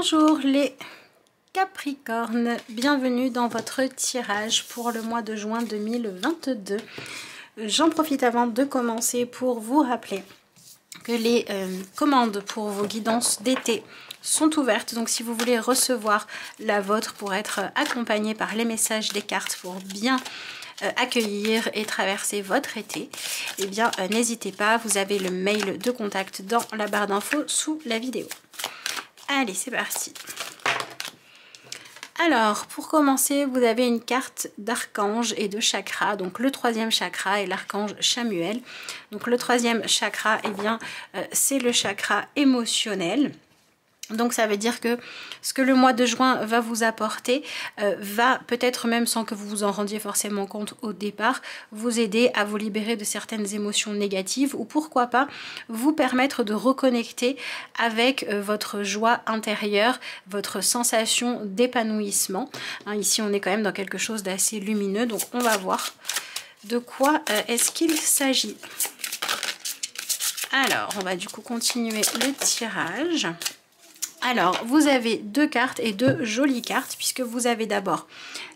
Bonjour les Capricornes, bienvenue dans votre tirage pour le mois de juin 2022. J'en profite avant de commencer pour vous rappeler que les commandes pour vos guidances d'été sont ouvertes. Donc si vous voulez recevoir la vôtre pour être accompagné par les messages des cartes pour bien accueillir et traverser votre été, eh bien n'hésitez pas, vous avez le mail de contact dans la barre d'infos sous la vidéo. Allez, c'est parti. Alors, pour commencer, vous avez une carte d'archange et de chakra. Donc, le troisième chakra est l'archange Chamuel. Donc, le troisième chakra, eh bien, c'est le chakra émotionnel. Donc ça veut dire que ce que le mois de juin va vous apporter va peut-être même sans que vous vous en rendiez forcément compte au départ, vous aider à vous libérer de certaines émotions négatives ou pourquoi pas vous permettre de reconnecter avec votre joie intérieure, votre sensation d'épanouissement. Hein, ici on est quand même dans quelque chose d'assez lumineux, donc on va voir de quoi est-ce qu'il s'agit. Alors on va du coup continuer le tirage. Alors, vous avez deux cartes et deux jolies cartes puisque vous avez d'abord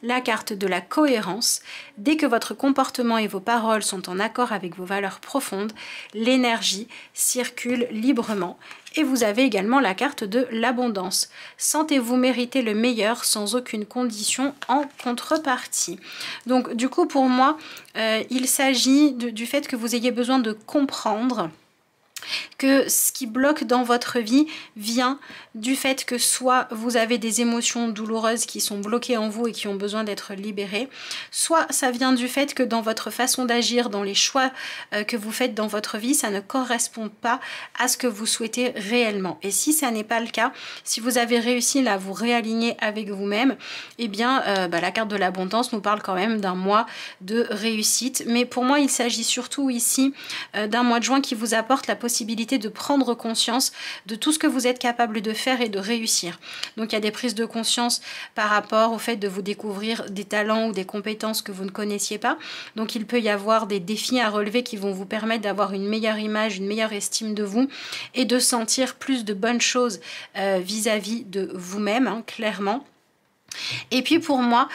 la carte de la cohérence. Dès que votre comportement et vos paroles sont en accord avec vos valeurs profondes, l'énergie circule librement. Et vous avez également la carte de l'abondance. Sentez-vous mériter le meilleur sans aucune condition en contrepartie. Donc, du coup, pour moi, il s'agit du fait que vous ayez besoin de comprendre que ce qui bloque dans votre vie vient du fait que soit vous avez des émotions douloureuses qui sont bloquées en vous et qui ont besoin d'être libérées, soit ça vient du fait que dans votre façon d'agir, dans les choix que vous faites dans votre vie, ça ne correspond pas à ce que vous souhaitez réellement. Et si ça n'est pas le cas, si vous avez réussi à vous réaligner avec vous-même, eh bien la carte de l'abondance nous parle quand même d'un mois de réussite. Mais pour moi, il s'agit surtout ici d'un mois de juin qui vous apporte la possibilité de prendre conscience de tout ce que vous êtes capable de faire et de réussir. Donc il y a des prises de conscience par rapport au fait de vous découvrir des talents ou des compétences que vous ne connaissiez pas. Donc il peut y avoir des défis à relever qui vont vous permettre d'avoir une meilleure image, une meilleure estime de vous et de sentir plus de bonnes choses vis-à-vis de vous-même, hein, clairement. Et puis pour moi,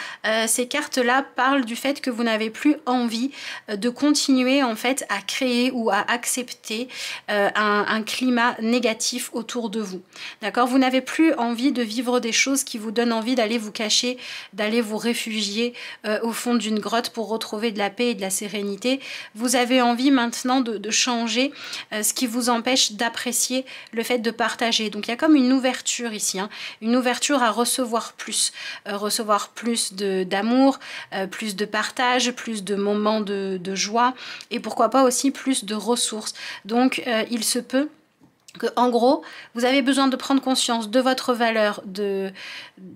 ces cartes-là parlent du fait que vous n'avez plus envie de continuer en fait à créer ou à accepter un climat négatif autour de vous. D'accord? Vous n'avez plus envie de vivre des choses qui vous donnent envie d'aller vous cacher, d'aller vous réfugier au fond d'une grotte pour retrouver de la paix et de la sérénité. Vous avez envie maintenant de changer ce qui vous empêche d'apprécier le fait de partager. Donc il y a comme une ouverture ici, hein, une ouverture à recevoir plus d'amour, plus de partage, plus de moments de joie et pourquoi pas aussi plus de ressources. Donc il se peut que, en gros, vous avez besoin de prendre conscience de votre valeur, de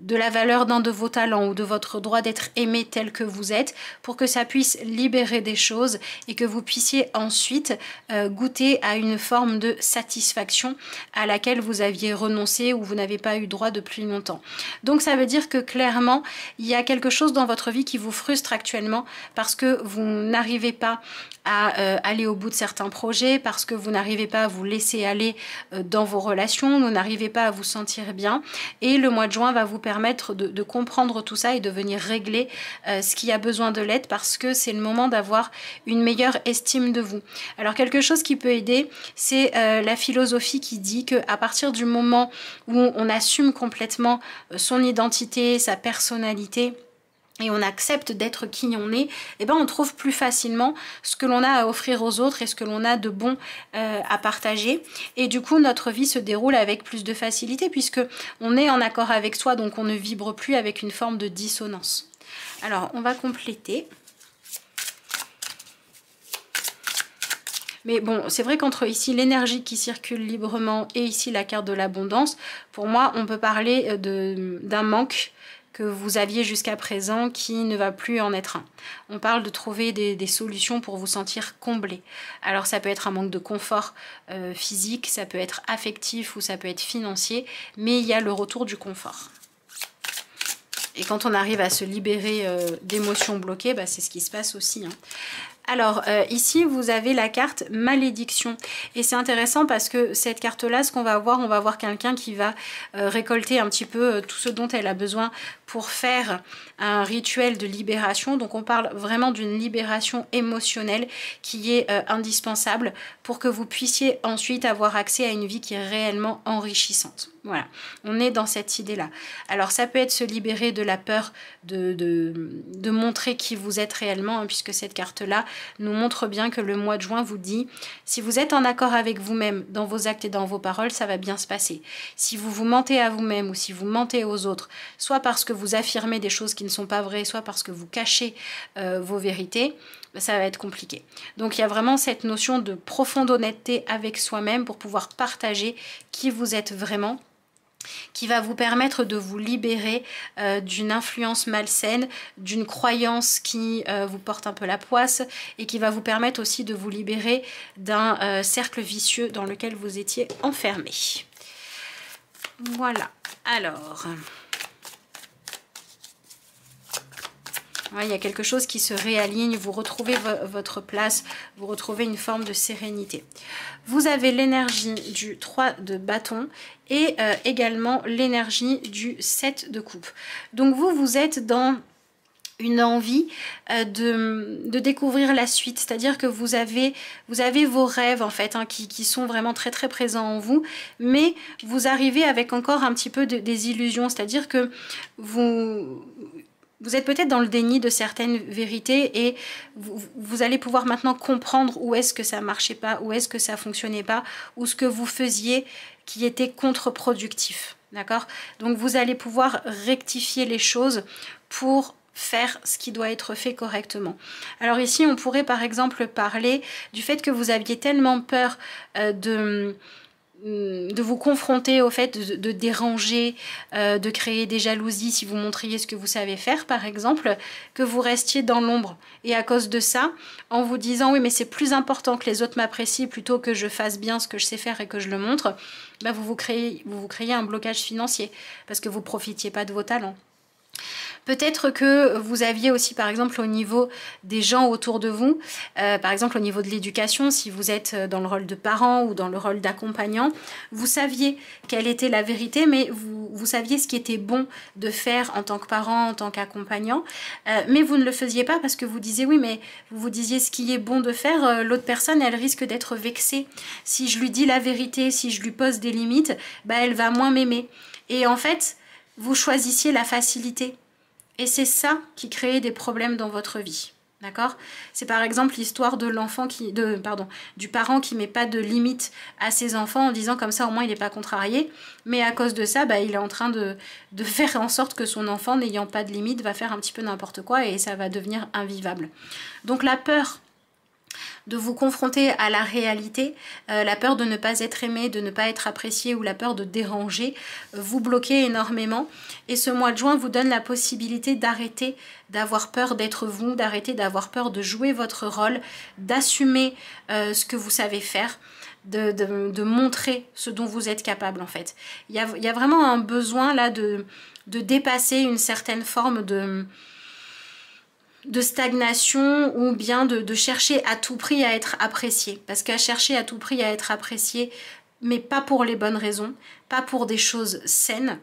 la valeur d'un de vos talents ou de votre droit d'être aimé tel que vous êtes pour que ça puisse libérer des choses et que vous puissiez ensuite goûter à une forme de satisfaction à laquelle vous aviez renoncé ou vous n'avez pas eu droit depuis longtemps. Donc ça veut dire que clairement, il y a quelque chose dans votre vie qui vous frustre actuellement parce que vous n'arrivez pas à aller au bout de certains projets, parce que vous n'arrivez pas à vous laisser aller dans vos relations, vous n'arrivez pas à vous sentir bien et le mois de juin va vous permettre de comprendre tout ça et de venir régler ce qui a besoin de l'aide parce que c'est le moment d'avoir une meilleure estime de vous. Alors quelque chose qui peut aider, c'est la philosophie qui dit qu'à partir du moment où on assume complètement son identité, sa personnalité, et on accepte d'être qui on est, et ben on trouve plus facilement ce que l'on a à offrir aux autres et ce que l'on a de bon à partager. Et du coup, notre vie se déroule avec plus de facilité puisque on est en accord avec soi, donc on ne vibre plus avec une forme de dissonance. Alors, on va compléter. Mais bon, c'est vrai qu'entre ici l'énergie qui circule librement et ici la carte de l'abondance, pour moi, on peut parler d'un manque que vous aviez jusqu'à présent qui ne va plus en être un. On parle de trouver des solutions pour vous sentir comblé. Alors ça peut être un manque de confort physique, ça peut être affectif ou ça peut être financier, mais il y a le retour du confort. Et quand on arrive à se libérer d'émotions bloquées, bah, c'est ce qui se passe aussi, hein. Alors ici vous avez la carte malédiction et c'est intéressant parce que cette carte là, ce qu'on va voir, on va voir quelqu'un qui va récolter un petit peu tout ce dont elle a besoin pour faire un rituel de libération. Donc on parle vraiment d'une libération émotionnelle qui est indispensable pour que vous puissiez ensuite avoir accès à une vie qui est réellement enrichissante. Voilà, on est dans cette idée-là. Alors ça peut être se libérer de la peur de montrer qui vous êtes réellement, hein, puisque cette carte-là nous montre bien que le mois de juin vous dit, si vous êtes en accord avec vous-même dans vos actes et dans vos paroles, ça va bien se passer. Si vous vous mentez à vous-même ou si vous mentez aux autres, soit parce que vous affirmez des choses qui ne sont pas vraies, soit parce que vous cachez vos vérités, ça va être compliqué. Donc il y a vraiment cette notion de profonde honnêteté avec soi-même pour pouvoir partager qui vous êtes vraiment, qui va vous permettre de vous libérer d'une influence malsaine, d'une croyance qui vous porte un peu la poisse et qui va vous permettre aussi de vous libérer d'un cercle vicieux dans lequel vous étiez enfermé. Voilà, alors... il y a quelque chose qui se réaligne, vous retrouvez votre place, vous retrouvez une forme de sérénité. Vous avez l'énergie du 3 de bâton et également l'énergie du 7 de coupe. Donc vous êtes dans une envie de découvrir la suite, c'est-à-dire que vous avez vos rêves en fait, hein, qui sont vraiment très très présents en vous, mais vous arrivez avec encore un petit peu des illusions, c'est-à-dire que vous êtes peut-être dans le déni de certaines vérités et vous allez pouvoir maintenant comprendre où est-ce que ça marchait pas, où est-ce que ça fonctionnait pas, ou ce que vous faisiez qui était contre-productif. D'accord? Donc vous allez pouvoir rectifier les choses pour faire ce qui doit être fait correctement. Alors ici, on pourrait par exemple parler du fait que vous aviez tellement peur de vous confronter au fait de déranger, de créer des jalousies si vous montriez ce que vous savez faire par exemple, que vous restiez dans l'ombre. Et à cause de ça, en vous disant oui mais c'est plus important que les autres m'apprécient plutôt que je fasse bien ce que je sais faire et que je le montre, bah vous créez un blocage financier parce que vous ne profitiez pas de vos talents. Peut-être que vous aviez aussi par exemple au niveau des gens autour de vous, par exemple au niveau de l'éducation, si vous êtes dans le rôle de parent ou dans le rôle d'accompagnant, vous saviez quelle était la vérité, mais vous saviez ce qui était bon de faire en tant que parent, en tant qu'accompagnant, mais vous ne le faisiez pas parce que vous disiez oui, mais vous vous disiez ce qui est bon de faire, l'autre personne elle risque d'être vexée. Si je lui dis la vérité, si je lui pose des limites, bah, elle va moins m'aimer. Et en fait, vous choisissiez la facilité. Et c'est ça qui crée des problèmes dans votre vie. D'accord? C'est par exemple l'histoire de l'enfant du parent qui met pas de limite à ses enfants en disant comme ça au moins il n'est pas contrarié. Mais à cause de ça, bah, il est en train de faire en sorte que son enfant n'ayant pas de limite va faire un petit peu n'importe quoi et ça va devenir invivable. Donc la peur de vous confronter à la réalité, la peur de ne pas être aimé, de ne pas être apprécié ou la peur de déranger, vous bloquez énormément. Et ce mois de juin vous donne la possibilité d'arrêter d'avoir peur d'être vous, d'arrêter d'avoir peur de jouer votre rôle, d'assumer ce que vous savez faire, de montrer ce dont vous êtes capable en fait. Il y a vraiment un besoin là de dépasser une certaine forme de stagnation ou bien de chercher à tout prix à être apprécié. Parce qu'à chercher à tout prix à être apprécié, mais pas pour les bonnes raisons, pas pour des choses saines,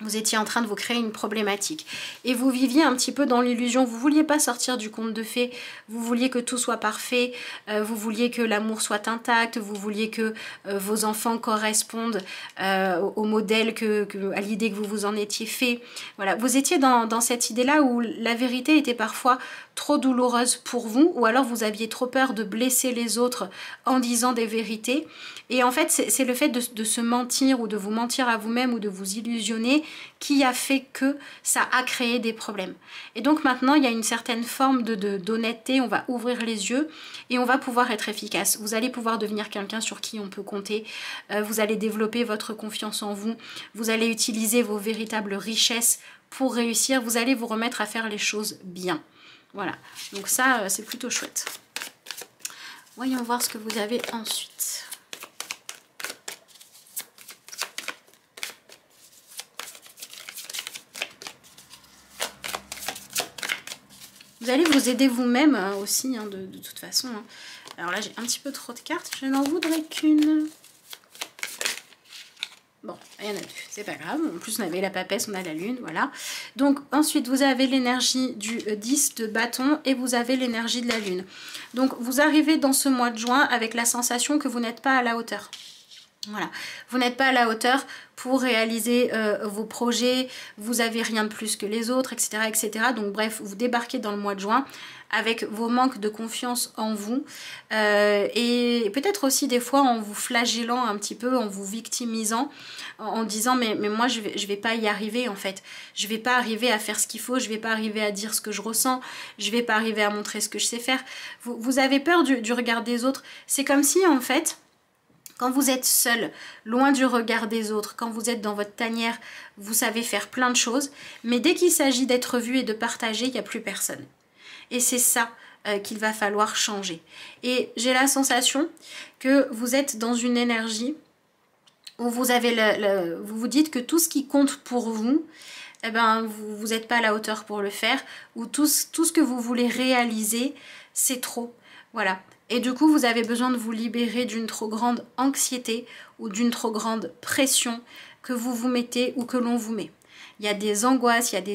vous étiez en train de vous créer une problématique. Et vous viviez un petit peu dans l'illusion, vous ne vouliez pas sortir du conte de fées, vous vouliez que tout soit parfait, vous vouliez que l'amour soit intact, vous vouliez que vos enfants correspondent au modèle, à l'idée que vous vous en étiez fait. Voilà, vous étiez dans cette idée-là où la vérité était parfois trop douloureuse pour vous, ou alors vous aviez trop peur de blesser les autres en disant des vérités. Et en fait, c'est le fait de se mentir ou de vous mentir à vous-même ou de vous illusionner qui a fait que ça a créé des problèmes. Et donc maintenant, il y a une certaine forme d'honnêteté, on va ouvrir les yeux et on va pouvoir être efficace. Vous allez pouvoir devenir quelqu'un sur qui on peut compter, vous allez développer votre confiance en vous, vous allez utiliser vos véritables richesses pour réussir, vous allez vous remettre à faire les choses bien. Voilà, donc ça, c'est plutôt chouette. Voyons voir ce que vous avez ensuite. Vous allez vous aider vous-même aussi, hein, de toute façon. Hein. Alors là, j'ai un petit peu trop de cartes. Je n'en voudrais qu'une. Bon, il y en a deux, c'est pas grave. En plus, on avait la papesse, on a la lune, voilà. Donc, ensuite, vous avez l'énergie du 10 de bâton et vous avez l'énergie de la lune. Donc, vous arrivez dans ce mois de juin avec la sensation que vous n'êtes pas à la hauteur. Voilà, vous n'êtes pas à la hauteur pour réaliser vos projets, vous n'avez rien de plus que les autres, etc., etc. Donc bref, vous débarquez dans le mois de juin avec vos manques de confiance en vous et peut-être aussi des fois en vous flagellant un petit peu, en vous victimisant, en disant mais moi je vais pas y arriver en fait, je vais pas arriver à faire ce qu'il faut, je vais pas arriver à dire ce que je ressens, je vais pas arriver à montrer ce que je sais faire. Vous avez peur du regard des autres, c'est comme si en fait... Quand vous êtes seul, loin du regard des autres, quand vous êtes dans votre tanière, vous savez faire plein de choses. Mais dès qu'il s'agit d'être vu et de partager, il n'y a plus personne. Et c'est ça qu'il va falloir changer. Et j'ai la sensation que vous êtes dans une énergie où vous avez vous vous dites que tout ce qui compte pour vous, eh ben, vous n'êtes pas à la hauteur pour le faire. Ou tout ce que vous voulez réaliser, c'est trop. Voilà. Et du coup, vous avez besoin de vous libérer d'une trop grande anxiété ou d'une trop grande pression que vous vous mettez ou que l'on vous met. Il y a des angoisses, il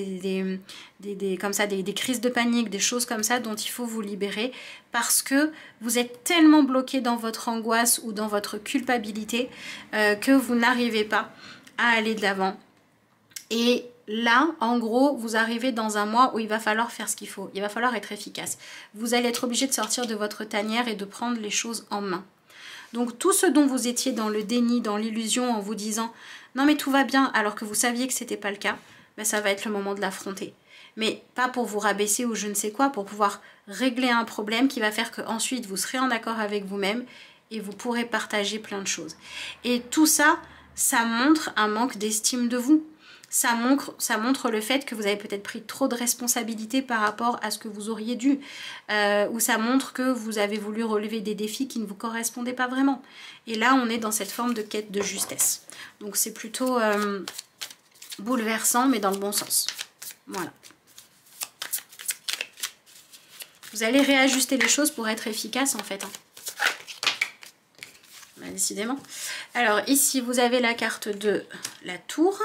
y a comme ça, des crises de panique, des choses comme ça dont il faut vous libérer parce que vous êtes tellement bloqué dans votre angoisse ou dans votre culpabilité que vous n'arrivez pas à aller de l'avant. Et là, en gros, vous arrivez dans un mois où il va falloir faire ce qu'il faut. Il va falloir être efficace. Vous allez être obligé de sortir de votre tanière et de prendre les choses en main. Donc tout ce dont vous étiez dans le déni, dans l'illusion, en vous disant « Non mais tout va bien » alors que vous saviez que ce n'était pas le cas, ben, ça va être le moment de l'affronter. Mais pas pour vous rabaisser ou je ne sais quoi, pour pouvoir régler un problème qui va faire qu'ensuite vous serez en accord avec vous-même et vous pourrez partager plein de choses. Et tout ça, ça montre un manque d'estime de vous. Ça montre le fait que vous avez peut-être pris trop de responsabilités par rapport à ce que vous auriez dû. Ou ça montre que vous avez voulu relever des défis qui ne vous correspondaient pas vraiment. Et là, on est dans cette forme de quête de justesse. Donc c'est plutôt bouleversant, mais dans le bon sens. Voilà. Vous allez réajuster les choses pour être efficace, en fait. Hein. Bah, décidément. Alors ici, vous avez la carte de la tour.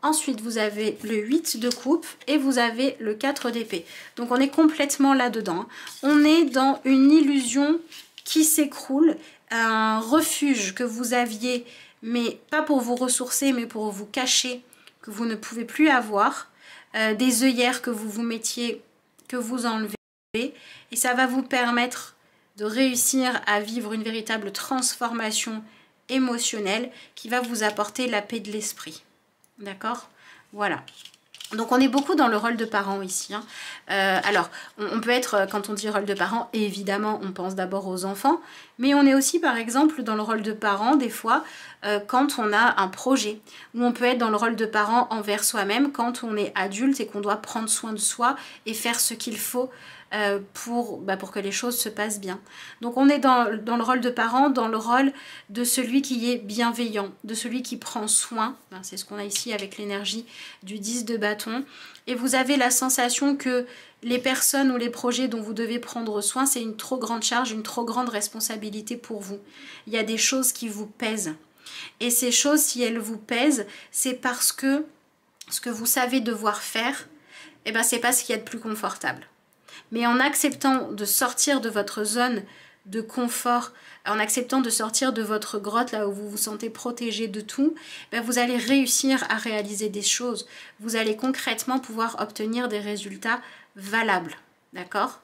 Ensuite, vous avez le 8 de coupe et vous avez le 4 d'épée. Donc, on est complètement là-dedans. On est dans une illusion qui s'écroule, un refuge que vous aviez, mais pas pour vous ressourcer, mais pour vous cacher, que vous ne pouvez plus avoir. Des œillères que vous vous mettiez, que vous enlevez. Et ça va vous permettre de réussir à vivre une véritable transformation émotionnelle qui va vous apporter la paix de l'esprit. D'accord? Voilà. Donc on est beaucoup dans le rôle de parent ici. Hein. Alors, on peut être, quand on dit rôle de parent, évidemment, on pense d'abord aux enfants, mais on est aussi, par exemple, dans le rôle de parent, des fois, quand on a un projet, ou on peut être dans le rôle de parent envers soi-même quand on est adulte et qu'on doit prendre soin de soi et faire ce qu'il faut pour que les choses se passent bien. Donc on est dans le rôle de parent, dans le rôle de celui qui est bienveillant, de celui qui prend soin. C'est ce qu'on a ici avec l'énergie du 10 de bâton. Et vous avez la sensation que les personnes ou les projets dont vous devez prendre soin, c'est une trop grande charge, une trop grande responsabilité pour vous. Il y a des choses qui vous pèsent. Et ces choses, si elles vous pèsent, c'est parce que ce que vous savez devoir faire, eh ben, c'est pas ce qu'il y a de plus confortable. Mais en acceptant de sortir de votre zone de confort, en acceptant de sortir de votre grotte, là où vous vous sentez protégé de tout, ben vous allez réussir à réaliser des choses. Vous allez concrètement pouvoir obtenir des résultats valables. D'accord?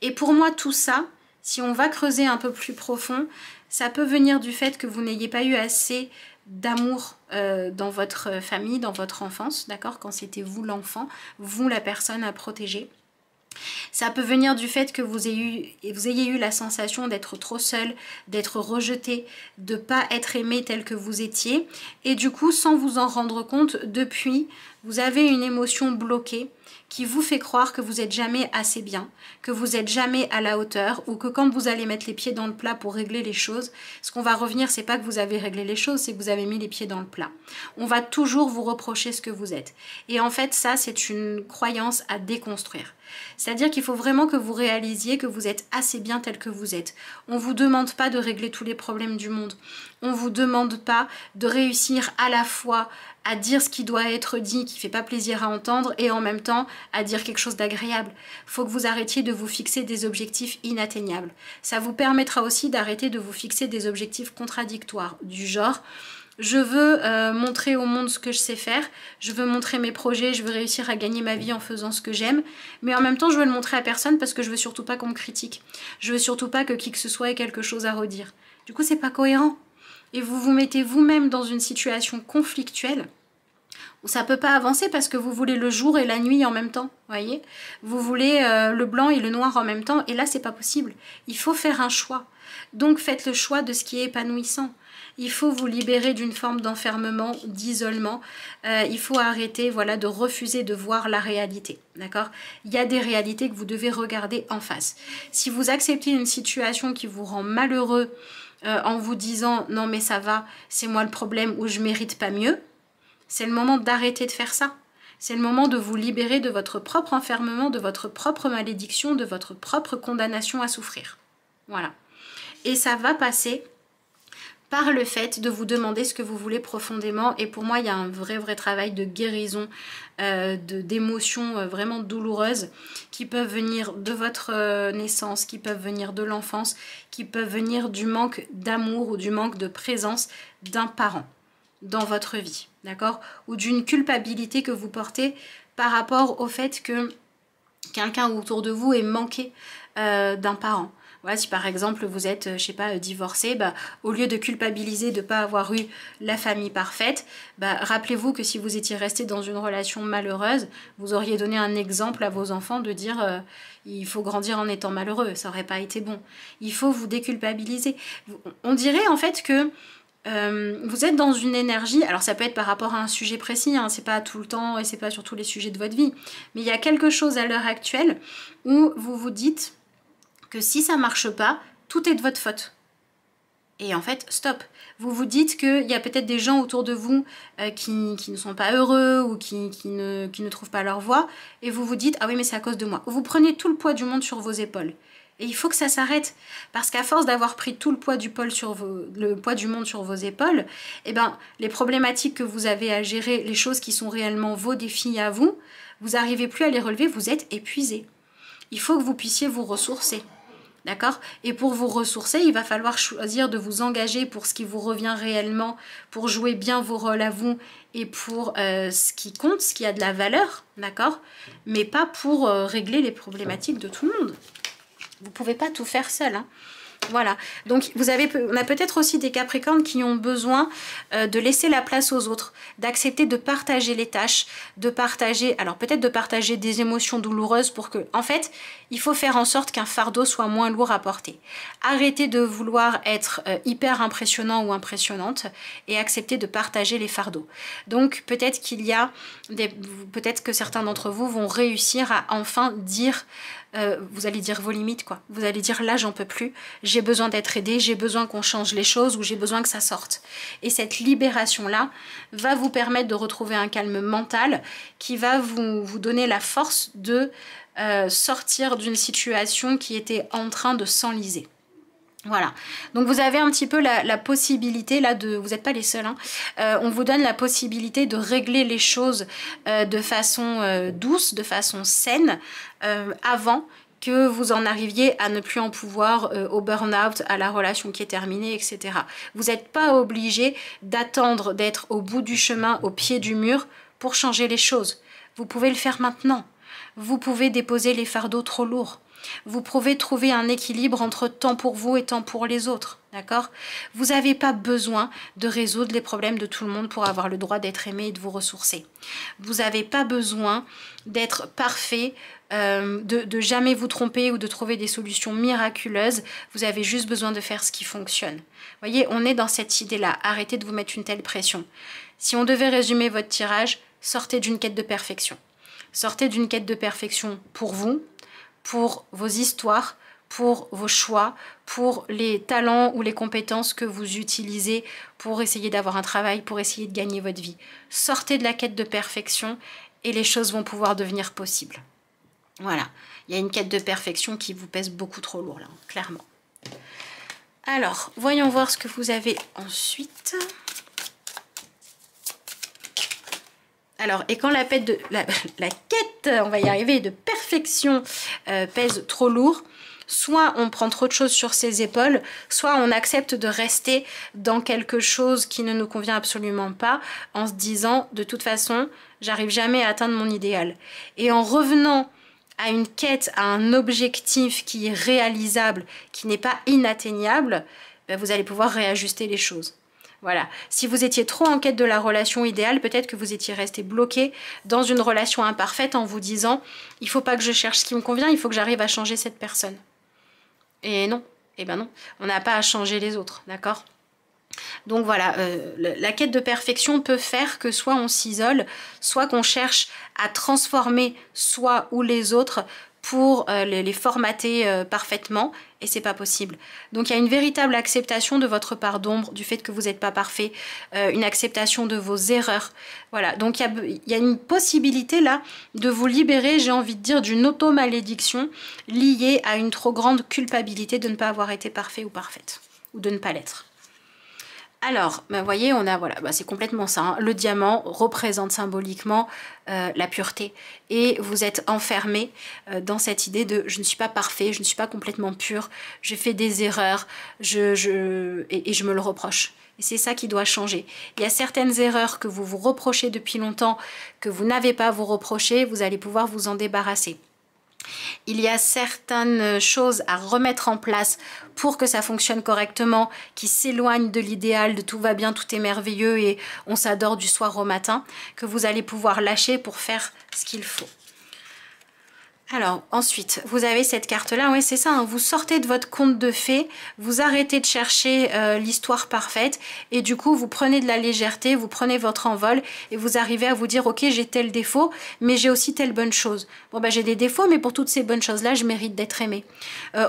Et pour moi, tout ça, si on va creuser un peu plus profond, ça peut venir du fait que vous n'ayez pas eu assez d'amour dans votre famille, dans votre enfance, d'accord? Quand c'était vous l'enfant, vous la personne à protéger. Ça peut venir du fait que vous ayez eu la sensation d'être trop seul, d'être rejeté, de ne pas être aimé tel que vous étiez. Et du coup, sans vous en rendre compte, depuis, vous avez une émotion bloquée qui vous fait croire que vous n'êtes jamais assez bien, que vous n'êtes jamais à la hauteur, ou que quand vous allez mettre les pieds dans le plat pour régler les choses, ce qu'on va revenir, c'est pas que vous avez réglé les choses, c'est que vous avez mis les pieds dans le plat. On va toujours vous reprocher ce que vous êtes. Et en fait, ça, c'est une croyance à déconstruire. C'est-à-dire qu'il faut vraiment que vous réalisiez que vous êtes assez bien tel que vous êtes. On ne vous demande pas de régler tous les problèmes du monde. On ne vous demande pas de réussir à la fois à dire ce qui doit être dit, qui ne fait pas plaisir à entendre, et en même temps à dire quelque chose d'agréable. Il faut que vous arrêtiez de vous fixer des objectifs inatteignables. Ça vous permettra aussi d'arrêter de vous fixer des objectifs contradictoires, du genre... Je veux montrer au monde ce que je sais faire, je veux montrer mes projets, je veux réussir à gagner ma vie en faisant ce que j'aime, mais en même temps je veux le montrer à personne parce que je veux surtout pas qu'on me critique. Je veux surtout pas que qui que ce soit ait quelque chose à redire. Du coup c'est pas cohérent. Et vous vous mettez vous-même dans une situation conflictuelle où ça peut pas avancer parce que vous voulez le jour et la nuit en même temps, voyez. Vous voulez le blanc et le noir en même temps, et là c'est pas possible. Il faut faire un choix. Donc faites le choix de ce qui est épanouissant. Il faut vous libérer d'une forme d'enfermement, d'isolement. Il faut arrêter, voilà, de refuser de voir la réalité. D'accord? Il y a des réalités que vous devez regarder en face. Si vous acceptez une situation qui vous rend malheureux en vous disant « Non mais ça va, c'est moi le problème ou je mérite pas mieux », c'est le moment d'arrêter de faire ça. C'est le moment de vous libérer de votre propre enfermement, de votre propre malédiction, de votre propre condamnation à souffrir. Voilà. Et ça va passer par le fait de vous demander ce que vous voulez profondément. Et pour moi, il y a un vrai travail de guérison, d'émotions vraiment douloureuses qui peuvent venir de votre naissance, qui peuvent venir de l'enfance, qui peuvent venir du manque d'amour ou du manque de présence d'un parent dans votre vie, d'accord? Ou d'une culpabilité que vous portez par rapport au fait que quelqu'un autour de vous est manqué d'un parent. Voilà, si par exemple vous êtes, je sais pas, divorcé, bah, au lieu de culpabiliser de ne pas avoir eu la famille parfaite, bah, rappelez-vous que si vous étiez resté dans une relation malheureuse, vous auriez donné un exemple à vos enfants de dire il faut grandir en étant malheureux, ça n'aurait pas été bon. Il faut vous déculpabiliser. On dirait en fait que vous êtes dans une énergie, alors ça peut être par rapport à un sujet précis, hein, c'est pas tout le temps et c'est pas sur tous les sujets de votre vie, mais il y a quelque chose à l'heure actuelle où vous vous dites que si ça marche pas, tout est de votre faute. Et en fait, stop. Vous vous dites qu'il y a peut-être des gens autour de vous qui ne sont pas heureux ou qui ne trouvent pas leur voie, et vous vous dites, ah oui mais c'est à cause de moi. Vous prenez tout le poids du monde sur vos épaules. Et il faut que ça s'arrête, parce qu'à force d'avoir pris tout le poids du monde sur vos épaules, eh ben, les problématiques que vous avez à gérer, les choses qui sont réellement vos défis à vous, vous n'arrivez plus à les relever, vous êtes épuisé. Il faut que vous puissiez vous ressourcer. D'accord? Et pour vous ressourcer, il va falloir choisir de vous engager pour ce qui vous revient réellement, pour jouer bien vos rôles à vous et pour ce qui compte, ce qui a de la valeur, d'accord? Mais pas pour régler les problématiques de tout le monde. Vous ne pouvez pas tout faire seul, hein. Voilà, donc on a peut-être aussi des Capricornes qui ont besoin de laisser la place aux autres, d'accepter de partager les tâches, de partager, alors peut-être de partager des émotions douloureuses pour que, en fait, il faut faire en sorte qu'un fardeau soit moins lourd à porter. Arrêtez de vouloir être hyper impressionnant ou impressionnante et accepter de partager les fardeaux. Donc peut-être peut-être que certains d'entre vous vont réussir à enfin dire... vous allez dire vos limites, quoi. Vous allez dire là j'en peux plus, j'ai besoin d'être aidé, j'ai besoin qu'on change les choses ou j'ai besoin que ça sorte. Et cette libération-là va vous permettre de retrouver un calme mental qui va vous donner la force de sortir d'une situation qui était en train de s'enliser. Voilà, donc vous avez un petit peu la possibilité là de, vous n'êtes pas les seuls, hein, on vous donne la possibilité de régler les choses de façon douce, de façon saine, avant que vous en arriviez à ne plus en pouvoir, au burn-out, à la relation qui est terminée, etc. Vous n'êtes pas obligé d'attendre d'être au bout du chemin, au pied du mur, pour changer les choses. Vous pouvez le faire maintenant. Vous pouvez déposer les fardeaux trop lourds. Vous pouvez trouver un équilibre entre temps pour vous et temps pour les autres, d'accord? Vous n'avez pas besoin de résoudre les problèmes de tout le monde pour avoir le droit d'être aimé et de vous ressourcer. Vous n'avez pas besoin d'être parfait, de jamais vous tromper ou de trouver des solutions miraculeuses. Vous avez juste besoin de faire ce qui fonctionne. Vous voyez, on est dans cette idée-là. Arrêtez de vous mettre une telle pression. Si on devait résumer votre tirage, sortez d'une quête de perfection. Sortez d'une quête de perfection pour vous, pour vos histoires, pour vos choix, pour les talents ou les compétences que vous utilisez pour essayer d'avoir un travail, pour essayer de gagner votre vie. Sortez de la quête de perfection et les choses vont pouvoir devenir possibles. Voilà, il y a une quête de perfection qui vous pèse beaucoup trop lourd là, clairement. Alors, voyons voir ce que vous avez ensuite. Alors, et quand la quête, on va y arriver, de perfection pèse trop lourd, soit on prend trop de choses sur ses épaules, soit on accepte de rester dans quelque chose qui ne nous convient absolument pas, en se disant, de toute façon, j'arrive jamais à atteindre mon idéal. Et en revenant à une quête, à un objectif qui est réalisable, qui n'est pas inatteignable, ben vous allez pouvoir réajuster les choses. Voilà, si vous étiez trop en quête de la relation idéale, peut-être que vous étiez resté bloqué dans une relation imparfaite en vous disant « il ne faut pas que je cherche ce qui me convient, il faut que j'arrive à changer cette personne ». Et non, eh ben non, on n'a pas à changer les autres, d'accord ? Donc voilà, la quête de perfection peut faire que soit on s'isole, soit qu'on cherche à transformer soi ou les autres pour les formater parfaitement, et c'est pas possible. Donc il y a une véritable acceptation de votre part d'ombre, du fait que vous n'êtes pas parfait, une acceptation de vos erreurs. Voilà, donc il y a une possibilité là de vous libérer, j'ai envie de dire, d'une auto-malédiction liée à une trop grande culpabilité de ne pas avoir été parfait ou parfaite, ou de ne pas l'être. Alors, vous voyez, on a, voilà, c'est complètement ça. Hein. Le diamant représente symboliquement la pureté. Et vous êtes enfermé dans cette idée de « je ne suis pas parfait, je ne suis pas complètement pur, j'ai fait des erreurs, et je me le reproche ». Et c'est ça qui doit changer. Il y a certaines erreurs que vous vous reprochez depuis longtemps, que vous n'avez pas à vous reprocher, vous allez pouvoir vous en débarrasser. Il y a certaines choses à remettre en place pour que ça fonctionne correctement, qui s'éloignent de l'idéal, de tout va bien, tout est merveilleux et on s'adore du soir au matin, que vous allez pouvoir lâcher pour faire ce qu'il faut. Alors ensuite, vous avez cette carte-là, oui c'est ça, hein, vous sortez de votre conte de fées, vous arrêtez de chercher l'histoire parfaite et du coup vous prenez de la légèreté, vous prenez votre envol et vous arrivez à vous dire ok j'ai tel défaut mais j'ai aussi telle bonne chose. Bon bah j'ai des défauts mais pour toutes ces bonnes choses-là je mérite d'être aimée.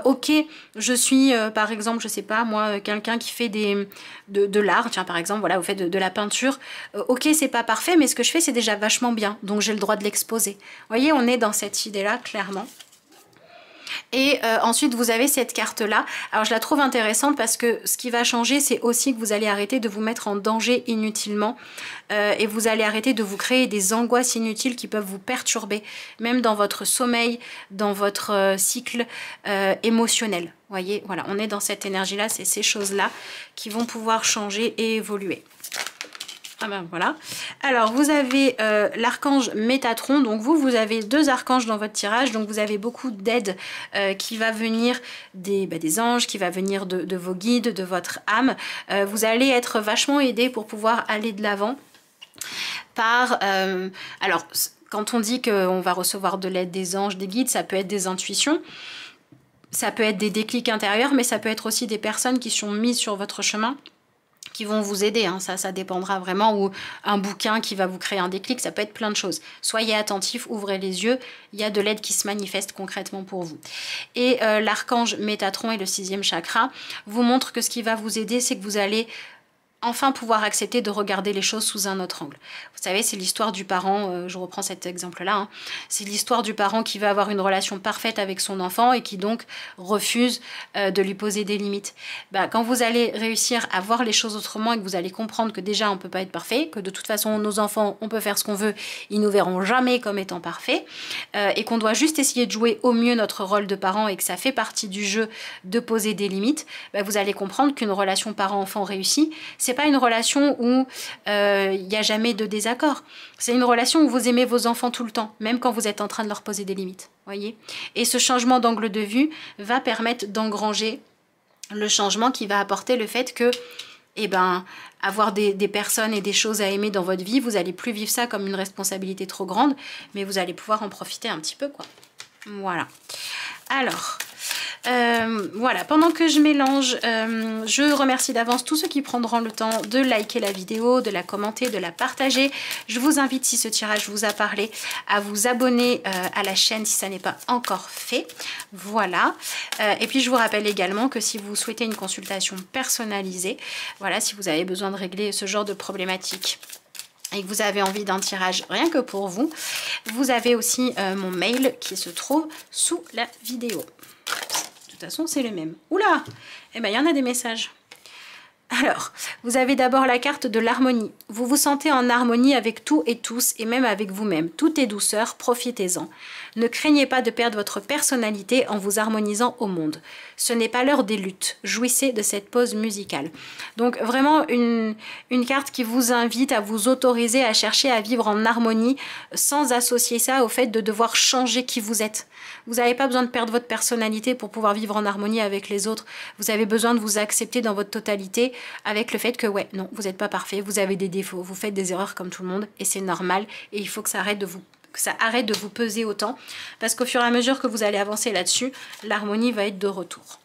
Ok, je suis par exemple, je sais pas moi, quelqu'un qui fait de l'art, tiens par exemple, voilà vous faites de la peinture, ok c'est pas parfait mais ce que je fais c'est déjà vachement bien donc j'ai le droit de l'exposer. Vous voyez on est dans cette idée-là clairement. Et ensuite vous avez cette carte là, alors je la trouve intéressante parce que ce qui va changer c'est aussi que vous allez arrêter de vous mettre en danger inutilement et vous allez arrêter de vous créer des angoisses inutiles qui peuvent vous perturber même dans votre sommeil, dans votre cycle émotionnel. Vous voyez, voilà, on est dans cette énergie là, c'est ces choses là qui vont pouvoir changer et évoluer. Ah ben voilà. Alors vous avez l'archange Métatron, donc vous avez deux archanges dans votre tirage, donc vous avez beaucoup d'aide qui va venir des anges, qui va venir de vos guides, de votre âme. Vous allez être vachement aidé pour pouvoir aller de l'avant par... alors quand on dit qu'on va recevoir de l'aide des anges, des guides, ça peut être des intuitions. Ça peut être des déclics intérieurs, mais ça peut être aussi des personnes qui sont mises sur votre chemin, qui vont vous aider, hein. Ça dépendra vraiment, ou un bouquin qui va vous créer un déclic, ça peut être plein de choses. Soyez attentifs, ouvrez les yeux, il y a de l'aide qui se manifeste concrètement pour vous. Et l'archange Métatron et le 6e chakra vous montrent que ce qui va vous aider, c'est que vous allez enfin pouvoir accepter de regarder les choses sous un autre angle. Vous savez, c'est l'histoire du parent, je reprends cet exemple-là, hein, c'est l'histoire du parent qui va avoir une relation parfaite avec son enfant et qui donc refuse de lui poser des limites. Bah, quand vous allez réussir à voir les choses autrement et que vous allez comprendre que déjà on ne peut pas être parfait, que de toute façon nos enfants, on peut faire ce qu'on veut, ils nous verront jamais comme étant parfaits, et qu'on doit juste essayer de jouer au mieux notre rôle de parent et que ça fait partie du jeu de poser des limites, bah, vous allez comprendre qu'une relation parent-enfant réussie, c'est pas une relation où il n'y a jamais de désaccord. C'est une relation où vous aimez vos enfants tout le temps, même quand vous êtes en train de leur poser des limites. Voyez ? Et ce changement d'angle de vue va permettre d'engranger le changement qui va apporter le fait que, eh ben, avoir des personnes et des choses à aimer dans votre vie, vous n'allez plus vivre ça comme une responsabilité trop grande, mais vous allez pouvoir en profiter un petit peu, quoi. Voilà. Alors... Voilà, pendant que je mélange, je remercie d'avance tous ceux qui prendront le temps de liker la vidéo, de la commenter, de la partager. Je vous invite, si ce tirage vous a parlé, à vous abonner à la chaîne si ça n'est pas encore fait. Voilà. Et puis je vous rappelle également que si vous souhaitez une consultation personnalisée, voilà, si vous avez besoin de régler ce genre de problématique et que vous avez envie d'un tirage rien que pour vous, vous avez aussi mon mail qui se trouve sous la vidéo. De toute façon, c'est le même. Oula! Eh bien, il y en a des messages. Alors, vous avez d'abord la carte de l'harmonie. Vous vous sentez en harmonie avec tout et tous, et même avec vous-même. Tout est douceur, profitez-en. Ne craignez pas de perdre votre personnalité en vous harmonisant au monde. Ce n'est pas l'heure des luttes. Jouissez de cette pause musicale. Donc, vraiment une carte qui vous invite à vous autoriser à chercher à vivre en harmonie sans associer ça au fait de devoir changer qui vous êtes. Vous n'avez pas besoin de perdre votre personnalité pour pouvoir vivre en harmonie avec les autres. Vous avez besoin de vous accepter dans votre totalité avec le fait que, ouais, non, vous n'êtes pas parfait, vous avez des défauts, vous faites des erreurs comme tout le monde et c'est normal et il faut que ça arrête de vous peser autant parce qu'au fur et à mesure que vous allez avancer là-dessus, l'harmonie va être de retour.